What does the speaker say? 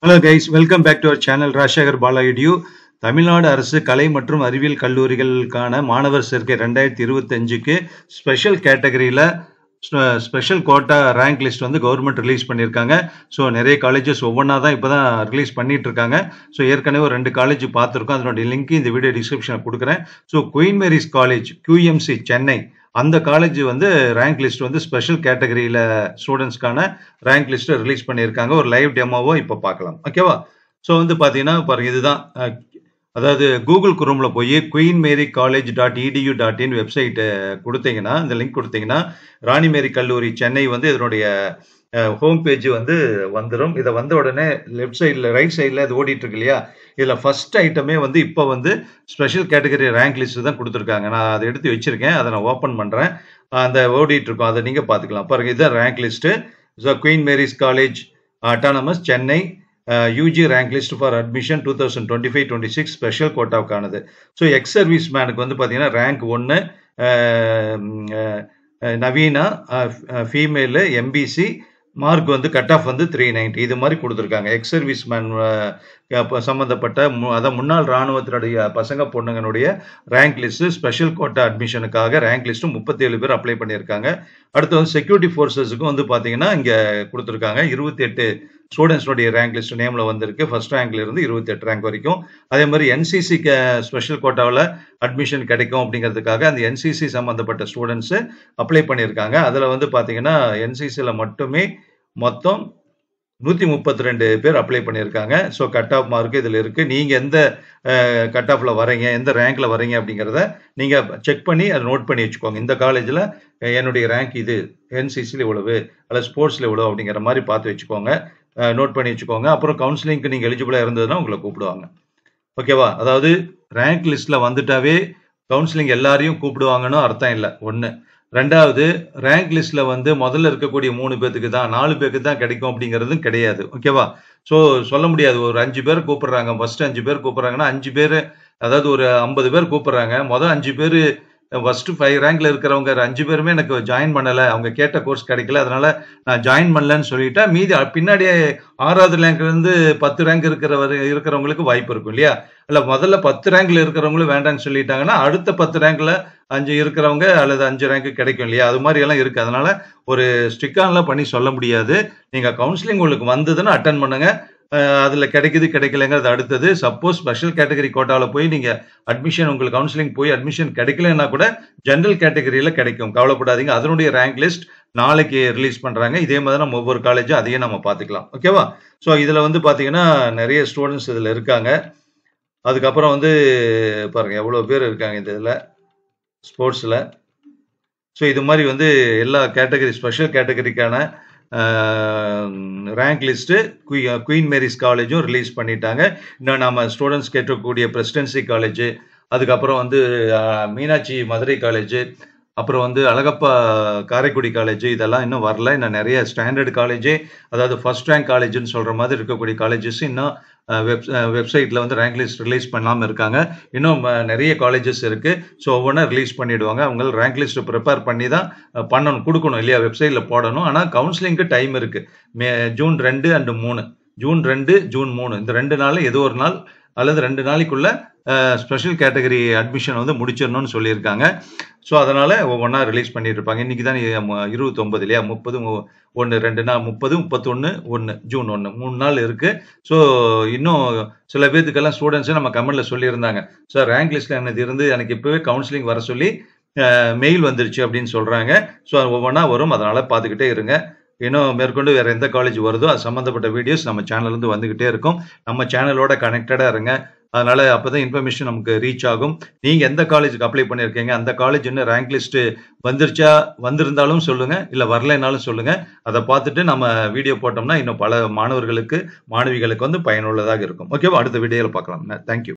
Hello guys, welcome back to our channel Rajshekhar Bala Edu. Tamil Nadu அரசு கலை மற்றும் அறிவியல் கல்லூரிகளுக்கான மாணவர் சேர்க்கை 2025க்கு ஸ்பெஷல் கேட்டகரியில ஸ்பெஷல் கோட்டா ரேங்க் லிஸ்ட் வந்து கவர்மெண்ட் ரிலீஸ் பண்ணியிருக்காங்க. ஸோ நிறைய காலேஜஸ் ஒவ்வொன்றா தான் இப்போ தான் ரிலீஸ் பண்ணிட்டு இருக்காங்க. ஸோ ஏற்கனவே ஒரு 2 காலேஜ் பார்த்துருக்கோம். அதனுடைய லிங்க் இந்த வீடியோ டிஸ்கிரிப்ஷனில் கொடுக்குறேன். So Queen Mary's college QMC Chennai அந்த காலேஜ் வந்து ரேங்க் லிஸ்ட் வந்து ஸ்பெஷல் கேட்டகரியில் ஸ்டூடெண்ட்ஸ்க்கான ரேங்க் லிஸ்ட்டை ரிலீஸ் பண்ணியிருக்காங்க. ஒரு லைவ் டெமோவோ இப்போ பார்க்கலாம். ஓகேவா? ஸோ வந்து பார்த்தீங்கன்னா பாருங்க, இதுதான் அதாவது கூகுள் குரோமில் போய் queenmarycollege.edu.in வெப்சைட்டை கொடுத்தீங்கன்னா, இந்த லிங்க் கொடுத்தீங்கன்னா ராணி மேரி கல்லூரி சென்னை வந்து இதனுடைய ஹோம் பேஜ் வந்து வந்துடும். இதை வந்த உடனே லெஃப்ட் சைடில் ரைட் சைடில் இது ஓடிட்டு இருக்கு இல்லையா, இதில் ஃபர்ஸ்ட் ஐட்டமே வந்து இப்போ வந்து ஸ்பெஷல் கேட்டகரி ரேங்க் லிஸ்ட் தான் கொடுத்துருக்காங்க. நான் அதை எடுத்து வச்சிருக்கேன், அதை நான் ஓப்பன் பண்ணுறேன். அந்த ஓடிட்டு இருக்கோம், அதை நீங்கள் பார்த்துக்கலாம். பாருங்கள், இதுதான் rank list. So Queen Mary's College autonomous Chennai UG rank list for admission 2025-26 special கோட்டாவுக்கானது. ஸோ எக்ஸ் சர்வீஸ் மேனுக்கு வந்து பார்த்தீங்கன்னா rank 1 Naveena female MBC mark வந்து கட் ஆஃப் வந்து 390 இது மாதிரி கொடுத்துருக்காங்க. எக்ஸ் சர்வீஸ் மேன் சம்மந்தப்பட்ட அதான் முன்னாள் இராணுவத்தினுடைய பசங்க பொண்ணுங்களுடைய ரேங்க் லிஸ்ட்டு ஸ்பெஷல் கோட்டா அட்மிஷனுக்காக ரேங்க் லிஸ்ட்டு 37 பேர் அப்ளை பண்ணியிருக்காங்க. அடுத்து வந்து செக்யூரிட்டி ஃபோர்ஸஸுக்கும் வந்து பார்த்தீங்கன்னா இங்கே கொடுத்துருக்காங்க. 28 ஸ்டூடெண்ட்ஸுடைய ரேங்க் லிஸ்ட் நேமில் வந்திருக்கு. ஃபர்ஸ்ட் ரேங்க்ல இருந்து 28 ரேங்க் வரைக்கும். அதே மாதிரி NCCக்கு ஸ்பெஷல் கோட்டாவில் அட்மிஷன் கிடைக்கும் அப்படிங்கிறதுக்காக அந்த NCC சம்மந்தப்பட்ட ஸ்டூடெண்ட்ஸு அப்ளை பண்ணியிருக்காங்க. அதில் வந்து பார்த்தீங்கன்னா NCCயில் மட்டுமே மொத்தம் 132 பேர் அப்ளை பண்ணியிருக்காங்க. ஸோ கட் ஆஃப் மார்க் இதில் இருக்குது. நீங்கள் எந்த கட் ஆஃபில் வரீங்க, எந்த ரேங்க்கில் வரீங்க அப்படிங்கிறத நீங்கள் செக் பண்ணி அதை நோட் பண்ணி வச்சுக்கோங்க. இந்த காலேஜில் என்னுடைய ரேங்க் இது, NCCயில் இவ்வளவு அல்லது ஸ்போர்ட்ஸில் இவ்வளோ அப்படிங்கிற மாதிரி பார்த்து வச்சுக்கோங்க, நோட் பண்ணி வச்சுக்கோங்க. அப்புறம் கவுன்சிலிங்க்கு நீங்கள் எலிஜிபிளாக இருந்ததுன்னா உங்களை கூப்பிடுவாங்க. ஓகேவா? அதாவது ரேங்க் லிஸ்ட்டில் வந்துட்டாவே கவுன்சிலிங் எல்லாரையும் கூப்பிடுவாங்கன்னு அர்த்தம் இல்லை. 1. 2வது, ரேங்க் லிஸ்ட்ல வந்து முதல்ல இருக்கக்கூடிய 3 பேருக்கு தான் 4 பேருக்கு தான் கிடைக்கும் அப்படிங்கிறதும் கிடையாது. ஓகேவா? ஸோ சொல்ல முடியாது. ஒரு 5 பேர் கூப்பிடுறாங்க, ஃபர்ஸ்ட் 5 பேர் கூப்பிடுறாங்கன்னா 5 பேர், அதாவது ஒரு 50 பேர் கூப்பிடுறாங்க. முதல் 5 பேர் ஃபர்ஸ்ட் 5 ரேங்க்ல இருக்கிறவங்க 5 பேருமே எனக்கு ஜாயின் பண்ணலை, அவங்க கேட்ட கோர்ஸ் கிடைக்கல, அதனால நான் ஜாயின் பண்ணலன்னு சொல்லிட்டா மீதி பின்னாடியே 6வது ரேங்க்ல இருந்து 10 ரேங்க் இருக்கிறவங்களுக்கு வாய்ப்பு இருக்கும் இல்லையா? இல்ல முதல்ல 10 ரேங்க்ல இருக்கிறவங்களும் வேண்டாம்னு சொல்லிட்டாங்கன்னா அடுத்த 10 ரேங்க்ல 5 இருக்கிறவங்க அல்லது 5 ரேங்க் கிடைக்கும் இல்லையா? அது மாதிரி எல்லாம் இருக்கு. அதனால ஒரு ஸ்ட்ரிக்டான்லாம் பண்ணி சொல்ல முடியாது. நீங்க கவுன்சிலிங் உங்களுக்கு வந்ததுன்னா அட்டன் பண்ணுங்க. அதுல கிடைக்குது கிடைக்கலங்கிறது அடுத்தது. சப்போஸ் ஸ்பெஷல் கேட்டகரி கோட்டாவில் போய் நீங்க அட்மிஷன், உங்களுக்கு கவுன்சிலிங் போய் அட்மிஷன் கிடைக்கலன்னா கூட ஜெனரல் கேட்டகரியில கிடைக்கும், கவலைப்படாதீங்க. அதனுடைய ரேங்க் லிஸ்ட் நாளைக்கு ரிலீஸ் பண்றாங்க. இதே மாதிரி நம்ம ஒவ்வொரு காலேஜும் அதையும் நம்ம பார்த்துக்கலாம். ஓகேவா? ஸோ இதுல வந்து பாத்தீங்கன்னா நிறைய ஸ்டூடெண்ட்ஸ் இதுல இருக்காங்க. அதுக்கப்புறம் வந்து பாருங்க எவ்வளோ பேர் இருக்காங்க இந்த இதில் ஸ்போர்ட்ஸில். ஸோ இது மாதிரி வந்து எல்லா கேட்டகரி ஸ்பெஷல் கேட்டகரிக்கான ரேங்க் லிஸ்ட்டு குயின் மேரிஸ் காலேஜும் ரிலீஸ் பண்ணிட்டாங்க. இன்னும் நம்ம ஸ்டூடெண்ட்ஸ் கேட்கக்கூடிய பிரசிடென்சி காலேஜு, அதுக்கப்புறம் வந்து மீனாட்சி மதுரை காலேஜு, அப்புறம் வந்து அழகப்பா காரைக்குடி காலேஜ், இதெல்லாம் இன்னும் வரல. இன்னும் நிறைய ஸ்டாண்டர்ட் காலேஜே, அதாவது ஃபர்ஸ்ட் ரேங்க் காலேஜ்னு சொல்கிற மாதிரி இருக்கக்கூடிய காலேஜஸ் இன்னும் வெப்சைட்டில் வந்து ரேங்க் லிஸ்ட் ரிலீஸ் பண்ணாமல் இருக்காங்க. இன்னும் நிறைய காலேஜஸ் இருக்குது. ஸோ ஒவ்வொன்றா ரிலீஸ் பண்ணிவிடுவாங்க. அவங்க ரேங்க் லிஸ்ட்டை ப்ரிப்பேர் பண்ணி தான் பண்ணணும், கொடுக்கணும் இல்லையா? வெப்சைட்டில் போடணும். ஆனால் கவுன்சிலிங்க்கு டைம் இருக்குது. ஜூன் 2 and 3, ஜூன் 2, ஜூன் 3 இந்த 2 நாள் ஏதோ ஒரு நாள் அல்லது 2 நாளைக்குள்ள ஸ்பெஷல் கேட்டகரி அட்மிஷன் வந்து முடிச்சிடணும்னு சொல்லியிருக்காங்க. ஸோ அதனால் ஒவ்வொன்றா ரிலீஸ் பண்ணிட்டு இருப்பாங்க. இன்றைக்கி தான் 29 இல்லையா? 30, 1, 2 நாள் 30, 31, 1 ஜூன் 1 3 நாள் இருக்குது. ஸோ இன்னும் சில பேர்த்துக்கெல்லாம் ஸ்டூடெண்ட்ஸே நம்ம கமெண்டில் சொல்லியிருந்தாங்க, சார் ரேங்க் லிஸ்ட்டில் எனக்கு இருந்து எனக்கு இப்போவே கவுன்சிலிங் வர சொல்லி மெயில் வந்துருச்சு அப்படின்னு சொல்கிறாங்க. ஸோ ஒவ்வொன்றா வரும், அதனால் பார்த்துக்கிட்டே இருங்க. இன்னும் மேற்கொண்டு வேறு எந்த காலேஜ் வருதோ அது சம்மந்தப்பட்ட வீடியோஸ் நம்ம சேனல்லேருந்து வந்துக்கிட்டே இருக்கும். நம்ம சேனலோட கனெக்டடாக இருங்க. அதனால அப்பதான் இன்ஃபர்மேஷன் நமக்கு ரீச் ஆகும். நீங்க எந்த காலேஜுக்கு அப்ளை பண்ணியிருக்கீங்க, அந்த காலேஜ் இன்னும் ரேங்க் லிஸ்ட் வந்துருச்சா, வந்திருந்தாலும் சொல்லுங்க, இல்ல வரலைன்னாலும் சொல்லுங்க. அதை பார்த்துட்டு நம்ம வீடியோ போட்டோம்னா இன்னும் பல மாணவர்களுக்கு மாணவிகளுக்கு வந்து பயனுள்ளதாக இருக்கும். ஓகேவா? அடுத்த வீடியோவில் பார்க்கலாம். தேங்க்யூ.